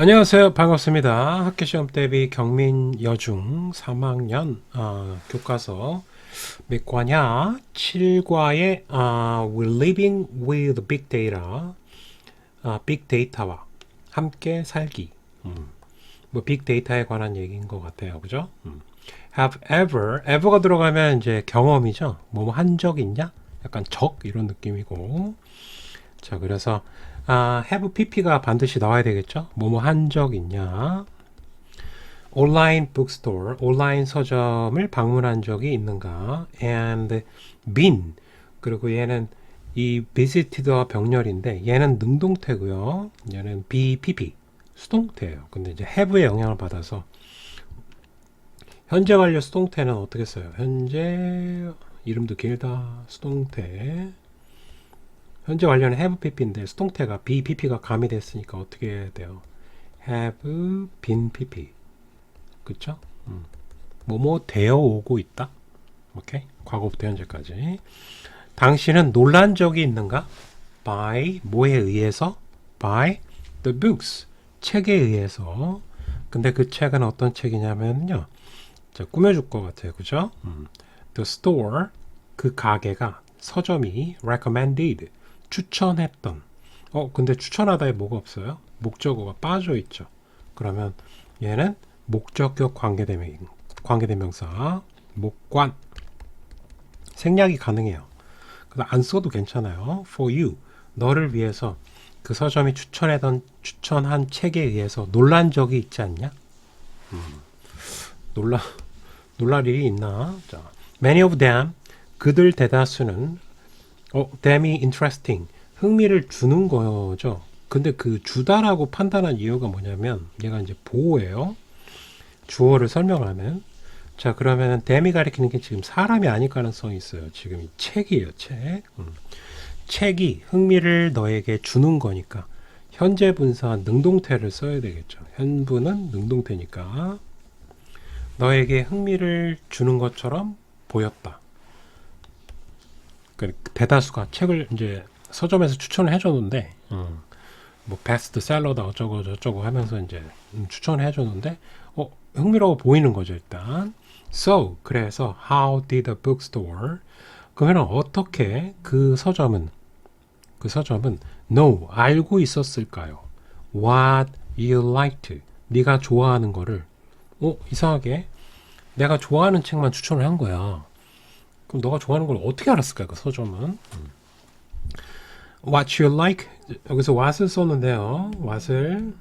안녕하세요. 반갑습니다. 학교시험 대비 경민 여중 3학년 교과서 몇 과냐? 7과의 We're Living with Big Data, 빅데이터와 함께 살기. 뭐 빅데이터에 관한 얘기인 것 같아요. 그죠? Have ever가 들어가면 이제 경험이죠. 뭐 한 적 있냐? 약간 적 이런 느낌이고. 자, 그래서 have pp가 반드시 나와야 되겠죠? 뭐뭐 한 적 있냐? 온라인 북스토어, 온라인 서점을 방문한 적이 있는가? And been. 그리고 얘는 이 visited와 병렬인데 얘는 능동태고요. 얘는 bpp, 수동태예요. 근데 이제 have의 영향을 받아서 현재 완료 수동태는 어떻게 써요? 현재 이름도 길다. 수동태. 현재 완료는 have pp인데 수동태가 be pp가 가미됐으니까 어떻게 해야 돼요? have been pp. 그쵸? 뭐뭐 되어 오고 있다. 오케이? 과거부터 현재까지. 당신은 놀란 적이 있는가? by 뭐에 의해서? by the books. 책에 의해서. 근데 그 책은 어떤 책이냐면요. 자, 꾸며줄 것 같아요. 그죠? The store, 그 가게가, 서점이 recommended, 추천했던. 근데 추천하다에 뭐가 없어요? 목적어가 빠져 있죠. 그러면 얘는 목적격 관계대명사, 목관. 생략이 가능해요. 그래서 안 써도 괜찮아요. For you, 너를 위해서 그 서점이 추천한 책에 의해서 놀란 적이 있지 않냐? 놀랄 일이 있나? 자, many of them, 그들 대다수는 them이 interesting, 흥미를 주는 거죠. 근데 그 주다라고 판단한 이유가 뭐냐면 얘가 이제 보호예요. 주어를 설명하면. 자, 그러면은 them이 가리키는 게 지금 사람이 아닐 가능성이 있어요. 지금 이 책이에요, 책. 책이 흥미를 너에게 주는 거니까 현재 분사 능동태를 써야 되겠죠. 현부는 능동태니까 너에게 흥미를 주는 것처럼 보였다. 대다수가 책을 이제 서점에서 추천을 해줬는데, 뭐 베스트셀러다 어쩌고 저쩌고 하면서 이제 추천을 해줬는데, 흥미로워 보이는 거죠 일단. So 그래서 how did the bookstore? 그러면 어떻게 그 서점은 know 알고 있었을까요? What you liked 네가 좋아하는 거를 이상하게 내가 좋아하는 책만 추천을 한 거야. 그럼 너가 좋아하는 걸 어떻게 알았을까 그 서점은? What you like 여기서 what을 썼는데요. what을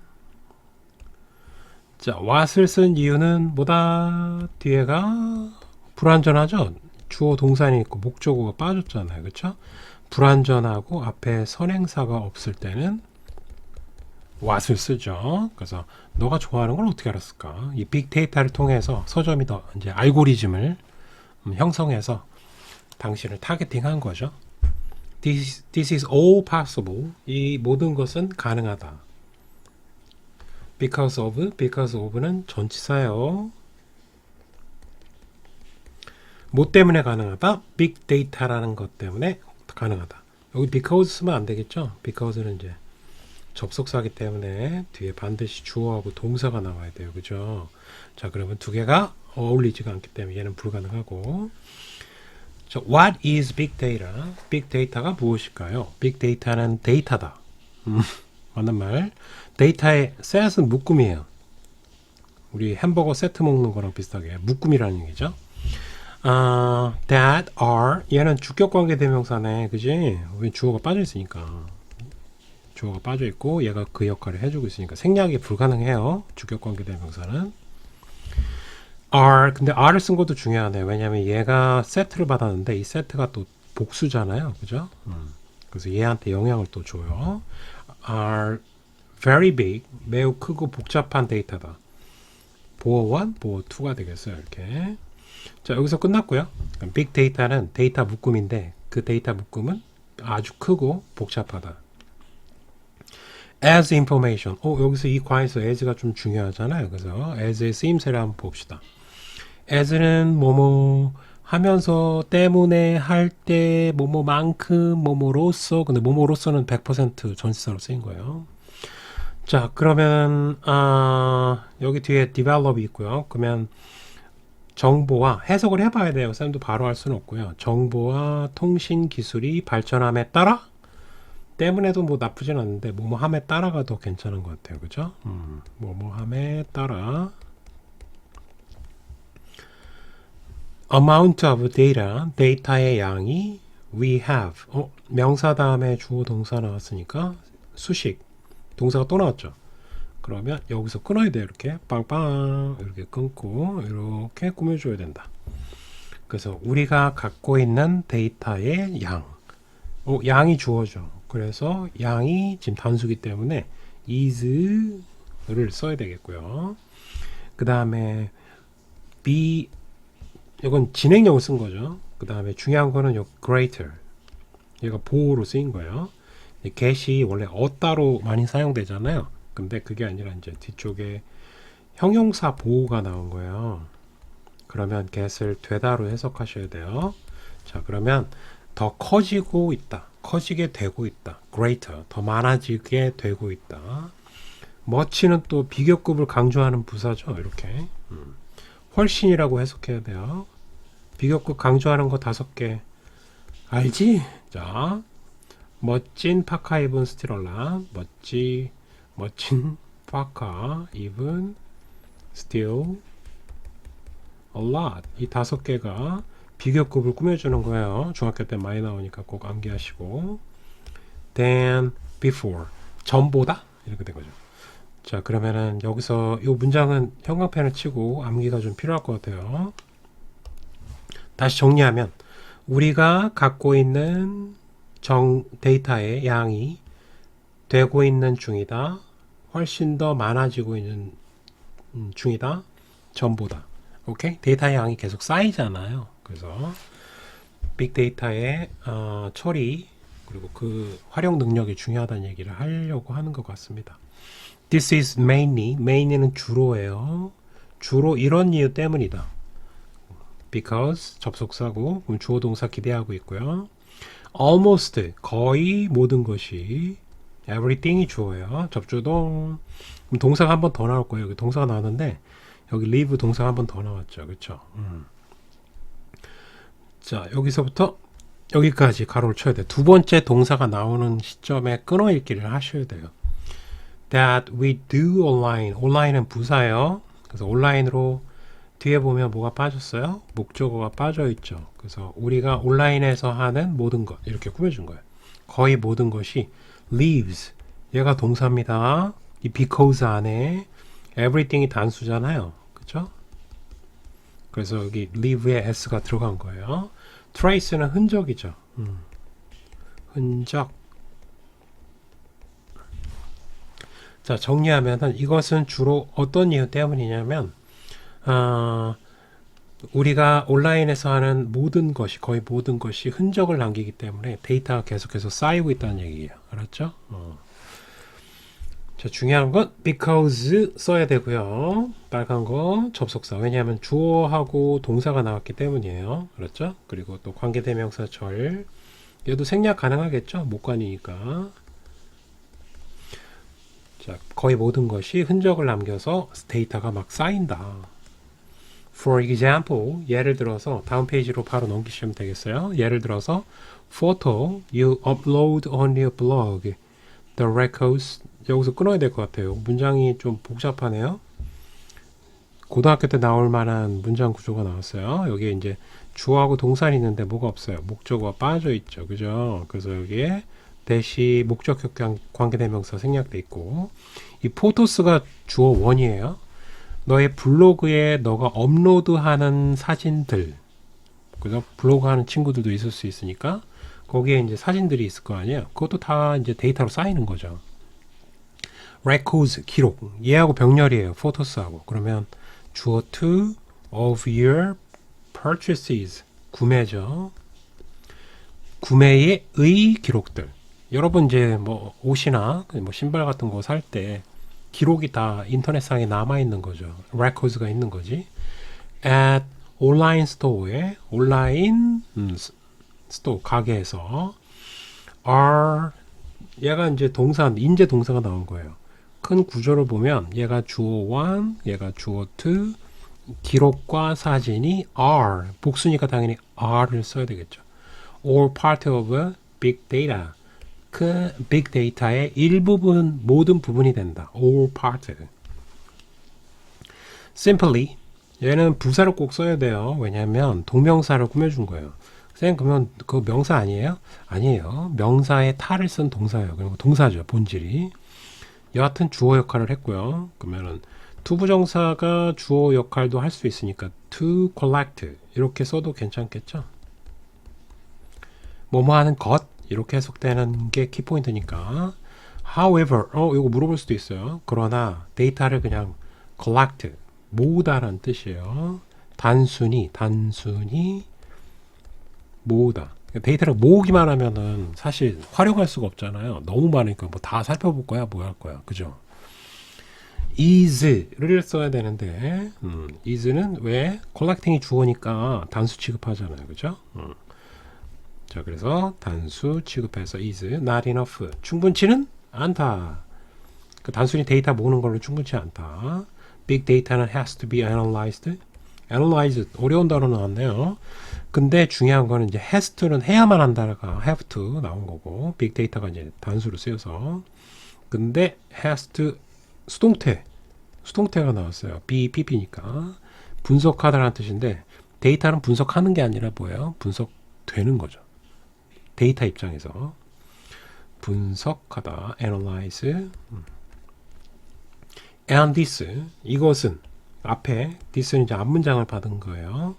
쓴 이유는 뭐다? 뒤에가 불완전하죠. 주어 동사니 있고 목적어가 빠졌잖아요. 그렇죠? 불완전하고 앞에 선행사가 없을 때는 what을 쓰죠. 그래서 너가 좋아하는 걸 어떻게 알았을까? 이 빅데이터를 통해서 서점이 더 이제 알고리즘을 형성해서 당신을 타겟팅한 거죠. This is all possible. 이 모든 것은 가능하다. because of는 전치사예요. 뭐 때문에 가능하다? 빅데이터라는 것 때문에 가능하다. 여기 because 쓰면 안 되겠죠? because는 이제 접속사기 때문에 뒤에 반드시 주어하고 동사가 나와야 돼요. 그죠? 자, 그러면 두 개가 어울리지가 않기 때문에 얘는 불가능하고. 자, what is big data? big data가 무엇일까요? big data는 데이터다. 맞는 말. 데이터의 set은 묶음이에요. 우리 햄버거 세트 먹는 거랑 비슷하게 묶음이라는 얘기죠. that are 얘는 주격관계대명사네. 그지? 왜 주어가 빠져 있으니까. 주어가 빠져 있고 얘가 그 역할을 해주고 있으니까 생략이 불가능해요. 주격관계대명사는. 근데 R을 쓴 것도 중요하네요. 왜냐하면 얘가 세트를 받았는데 이 세트가 또 복수잖아요. 그죠? 그래서 얘한테 영향을 또 줘요. are very big, 매우 크고 복잡한 데이터다. 보어 1, 보어 2가 되겠어요. 이렇게. 자, 여기서 끝났고요. 빅 데이터는 데이터 묶음인데 그 데이터 묶음은 아주 크고 복잡하다. as information. 여기서 이 과에서 as가 좀 중요하잖아요. 그래서 as의 쓰임새를 한번 봅시다. as는 뭐뭐 하면서 때문에 할 때 뭐뭐만큼 뭐뭐로서 근데 뭐뭐로서는 100% 전치사로 쓰인 거예요. 자, 그러면 여기 뒤에 develop이 있고요. 그러면 정보와 해석을 해봐야 돼요. 쌤도 바로 할 수는 없고요. 정보와 통신 기술이 발전함에 따라 때문에도 뭐 나쁘진 않은데 뭐뭐함에 따라가 더 괜찮은 것 같아요. 그죠? 뭐뭐함에 따라 amount of data, 데이터의 양이 we have. 명사 다음에 주어 동사 나왔으니까 수식, 동사가 또 나왔죠. 그러면 여기서 끊어야 돼요. 이렇게 빵빵 이렇게 끊고 이렇게 꾸며줘야 된다. 그래서 우리가 갖고 있는 데이터의 양. 양이 주어져. 그래서 양이 지금 단수기 때문에 is를 써야 되겠고요. 그 다음에 be 이건 진행형을 쓴 거죠. 그 다음에 중요한 거는 요 greater. 얘가 보호로 쓰인 거예요. get이 원래 어따로 많이 사용되잖아요. 근데 그게 아니라 이제 뒤쪽에 형용사 보호가 나온 거예요. 그러면 get을 되다로 해석하셔야 돼요. 자, 그러면 더 커지고 있다. 커지게 되고 있다. greater. 더 많아지게 되고 있다. much는 또 비교급을 강조하는 부사죠. 이렇게. 훨씬이라고 해석해야 돼요. 비교급 강조하는 거 5개. 알지? 자, 멋진 파카 입은 스틸 멋진 파카 입은 still a lot. 이 5개가 비교급을 꾸며주는 거예요. 중학교 때 많이 나오니까 꼭 암기하시고. than before. 전보다? 이렇게 된 거죠. 자, 그러면은 여기서 이 문장은 형광펜을 치고 암기가 좀 필요할 것 같아요. 다시 정리하면 우리가 갖고 있는 데이터의 양이 되고 있는 중이다. 훨씬 더 많아지고 있는 중이다. 전보다. 오케이? 데이터의 양이 계속 쌓이잖아요. 그래서 빅데이터의 처리 그리고 그 활용 능력이 중요하다는 얘기를 하려고 하는 것 같습니다. This is mainly는 주로예요. 주로 이런 이유 때문이다. because 접속사고 그럼 주어 동사 기대하고 있고요. almost 거의 모든 것이 everything이 주어예요. 접주동 그럼 동사가 한 번 더 나올 거예요. 여기 동사가 나왔는데 여기 live 동사가 한 번 더 나왔죠. 그렇죠? 자, 여기서부터 여기까지 가로를 쳐야 돼요. 두 번째 동사가 나오는 시점에 끊어 읽기를 하셔야 돼요. That we do online. online은 부사예요. 그래서 온라인으로 뒤에 보면 뭐가 빠졌어요? 목적어가 빠져 있죠. 그래서 우리가 온라인에서 하는 모든 것 이렇게 꾸며준 거예요. 거의 모든 것이 lives. 얘가 동사입니다. 이 because 안에 everything이 단수잖아요. 그렇죠? 그래서 여기 live에 s가 들어간 거예요. trace는 흔적이죠. 흔적. 자, 정리하면은 이것은 주로 어떤 이유 때문이냐면 우리가 온라인에서 하는 모든 것이 거의 모든 것이 흔적을 남기기 때문에 데이터가 계속해서 쌓이고 있다는 얘기예요. 알았죠? 자, 중요한 건 because 써야 되고요. 빨간 거 접속사. 왜냐하면 주어하고 동사가 나왔기 때문이에요. 그렇죠? 그리고 또 관계대명사 절. 얘도 생략 가능하겠죠? 목관이니까. 자, 거의 모든 것이 흔적을 남겨서 데이터가 막 쌓인다. For example, 예를 들어서 다음 페이지로 바로 넘기시면 되겠어요. 예를 들어서 photo you upload on your blog. The records 여기서 끊어야 될 것 같아요. 문장이 좀 복잡하네요. 고등학교 때 나올 만한 문장 구조가 나왔어요. 여기에 이제 주어하고 동사는 있는데 뭐가 없어요. 목적어가 빠져 있죠. 그죠? 그래서 여기에 대시 목적격 관계대명사 생략돼 있고 이 포토스가 주어 원이에요. 너의 블로그에 너가 업로드하는 사진들 그죠? 블로그 하는 친구들도 있을 수 있으니까 거기에 이제 사진들이 있을 거 아니에요. 그것도 다 이제 데이터로 쌓이는 거죠. records 기록 얘하고 병렬이에요. photo스하고 그러면 주어 to of your purchases 구매죠. 구매의 기록들. 여러분 이제 뭐 옷이나 뭐 신발 같은 거 살 때 기록이 다 인터넷상에 남아 있는 거죠. records가 있는 거지. at 온라인 스토어에 온라인 스토어 가게에서 are 얘가 이제 동사 인제 동사가 나온 거예요. 큰 구조를 보면 얘가 주어 1, 얘가 주어 2, 기록과 사진이 are, 복수니까 당연히 are를 써야 되겠죠. All part of big data. 그 빅 데이터의 일부분, 모든 부분이 된다. All part. Simply. 얘는 부사를 꼭 써야 돼요. 왜냐하면 동명사를 꾸며준 거예요. 쌤, 그러면 그 명사 아니에요? 아니에요. 명사에 타를 쓴 동사예요. 그리고 동사죠, 본질이. 여하튼 주어 역할을 했고요. 그러면은 투부정사가 주어 역할도 할 수 있으니까 to collect 이렇게 써도 괜찮겠죠? 뭐뭐 하는 것 이렇게 해석되는 게 키포인트니까. However, 이거 물어볼 수도 있어요. 그러나 데이터를 그냥 collect 모으다라는 뜻이에요. 단순히 모으다. 데이터를 모으기만 하면은 사실 활용할 수가 없잖아요. 너무 많으니까 뭐 다 살펴볼 거야, 뭐 할 거야, 그죠? is를 써야 되는데, is는 왜 collecting이 주어니까 단수 취급하잖아요, 그죠? 자, 그래서 단수 취급해서 is not enough. 충분치는 않다. 그 단순히 데이터 모으는 걸로 충분치 않다. Big data는 has to be analyzed. analyze 어려운 단어 나왔네요. 근데 중요한 거는 이제 has to는 해야만 한다가 have to 나온 거고 빅 데이터가 이제 단수로 쓰여서 근데 has to 수동태가 나왔어요. BPP니까 분석하다라는 뜻인데 데이터는 분석하는 게 아니라 뭐예요? 분석되는 거죠. 데이터 입장에서 분석하다 analyze and this 이것은 앞에 this는 이제 앞문장을 받은 거예요.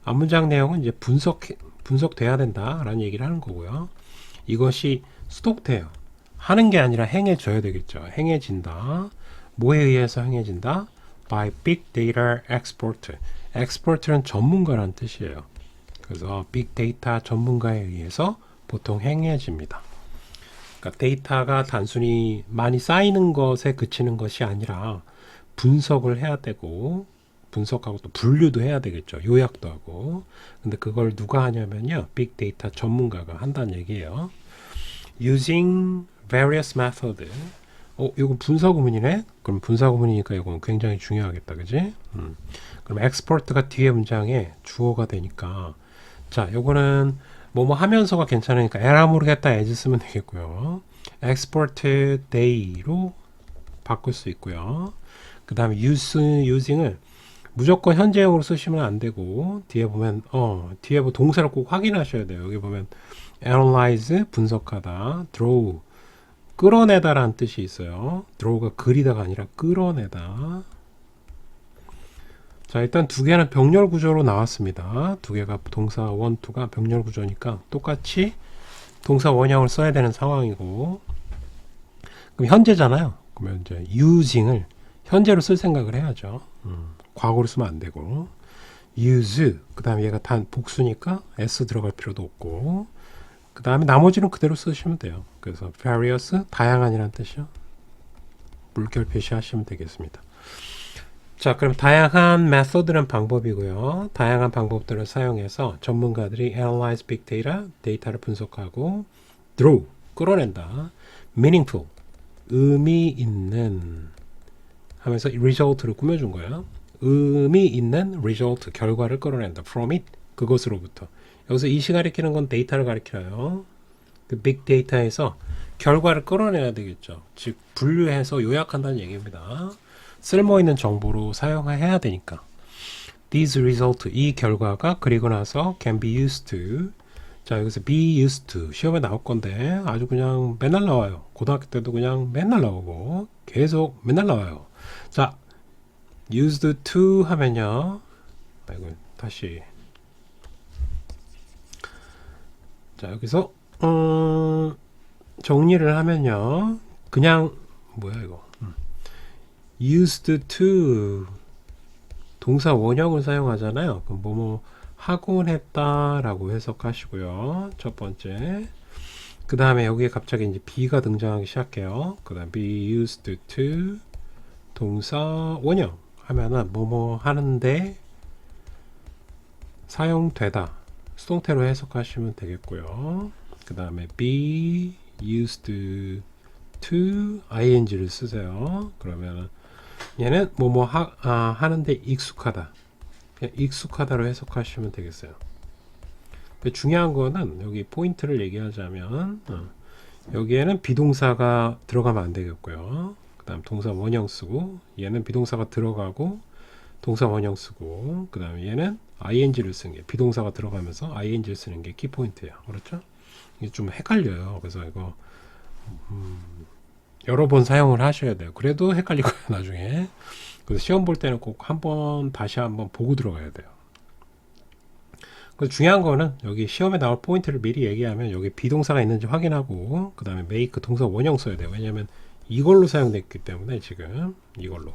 앞문장 내용은 이제 분석돼야 된다라는 얘기를 하는 거고요. 이것이 수동태예요. 하는 게 아니라 행해져야 되겠죠. 행해진다. 뭐에 의해서 행해진다? By big data expert. expert는 전문가라는 뜻이에요. 그래서 빅 데이터 전문가에 의해서 보통 행해집니다. 그러니까 데이터가 단순히 많이 쌓이는 것에 그치는 것이 아니라 분석을 해야 되고 분석하고 또 분류도 해야 되겠죠. 요약도 하고. 근데 그걸 누가 하냐면요. 빅데이터 전문가가 한다는 얘기예요. Using various methods. 이거 분사구문이네? 그럼 분사구문이니까 이건 굉장히 중요하겠다. 그지? 그럼 export가 뒤에 문장에 주어가 되니까 자, 요거는 뭐뭐 하면서가 괜찮으니까 에라 모르겠다 as 쓰면 되겠고요. export day로 바꿀 수 있고요. 그 다음에 using을 무조건 현재형으로 쓰시면 안 되고 뒤에 보면 뒤에 뭐 동사를 꼭 확인하셔야 돼요. 여기 보면 analyze 분석하다, draw 끌어내다라는 뜻이 있어요. draw가 그리다가 아니라 끌어내다. 자, 일단 두 개는 병렬 구조로 나왔습니다. 두 개가 동사 원, 투가 병렬 구조니까 똑같이 동사 원형을 써야 되는 상황이고 그럼 현재잖아요. 그러면 이제 using을 현재로 쓸 생각을 해야죠. 과거로 쓰면 안 되고 use 그 다음에 얘가 단 복수니까 s 들어갈 필요도 없고 그 다음에 나머지는 그대로 쓰시면 돼요. 그래서 various 다양한이라는 뜻이요. 물결 표시하시면 되겠습니다. 자, 그럼 다양한 method는 방법이고요. 다양한 방법들을 사용해서 전문가들이 analyze big data, 데이터를 분석하고 draw, 끌어낸다. meaningful, 의미 있는 하면서 result를 꾸며준 거예요. 의미 있는 result, 결과를 끌어낸다. from it, 그것으로부터. 여기서 이시 가리키는 건 데이터를 가리켜요. 그 빅 데이터에서 결과를 끌어내야 되겠죠. 즉 분류해서 요약한다는 얘기입니다. 쓸모있는 정보로 사용해야 되니까. These result, 이 결과가 그리고 나서 can be used to. 자, 여기서 be used to 시험에 나올 건데 아주 그냥 맨날 나와요. 고등학교 때도 그냥 맨날 나오고 계속 맨날 나와요. 자, used to 하면요. 아이고, 다시. 자, 여기서 정리를 하면요. 그냥 뭐야 이거. used to 동사 원형을 사용하잖아요. 그럼 뭐뭐 하곤 했다라고 해석하시고요. 첫 번째. 그 다음에 여기에 갑자기 이제 be가 등장하기 시작해요. 그 다음 be used to 동사 원형 하면은 뭐뭐 하는데 사용되다. 수동태로 해석하시면 되겠고요. 그 다음에 be used to ing를 쓰세요. 그러면은 얘는 뭐뭐 하는데 익숙하다. 그냥 익숙하다로 해석하시면 되겠어요. 근데 중요한 거는 여기 포인트를 얘기하자면 여기에는 비동사가 들어가면 안 되겠고요. 그 다음 동사 원형 쓰고 얘는 비동사가 들어가고 동사 원형 쓰고 그 다음에 얘는 ing를 쓰는 게 비동사가 들어가면서 ing를 쓰는 게 키포인트예요. 그렇죠? 이게 좀 헷갈려요. 그래서 이거 여러 번 사용을 하셔야 돼요. 그래도 헷갈릴 거예요. 나중에. 그래서 시험 볼 때는 꼭 다시 한번 보고 들어가야 돼요. 그래서 중요한 거는 여기 시험에 나올 포인트를 미리 얘기하면 여기 비동사가 있는지 확인하고 그 다음에 make 동사 원형 써야 돼요. 왜냐면 이걸로 사용됐기 때문에 지금 이걸로.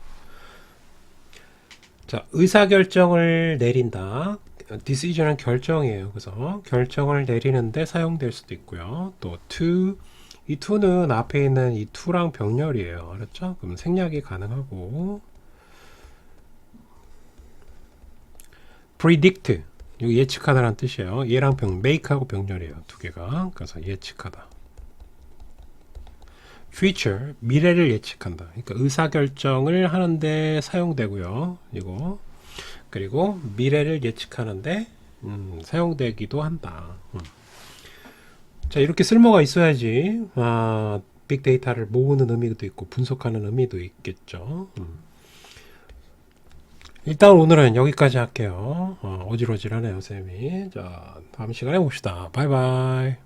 자, 의사결정을 내린다. decision은 결정이에요. 그래서 결정을 내리는데 사용될 수도 있고요. 또 to, 이 to는 앞에 있는 이 to랑 병렬이에요. 알았죠? 그럼 생략이 가능하고 predict, 여기 예측하다라는 뜻이에요. 얘랑 make하고 병렬이에요. 두 개가. 그래서 예측하다. future, 미래를 예측한다. 그러니까 의사결정을 하는데 사용되고요. 이거. 그리고 미래를 예측하는데 사용되기도 한다. 자, 이렇게 쓸모가 있어야지 빅데이터를 모으는 의미도 있고 분석하는 의미도 있겠죠. 일단 오늘은 여기까지 할게요. 어질어질하네요, 쌤이. 자, 다음 시간에 봅시다. 바이바이.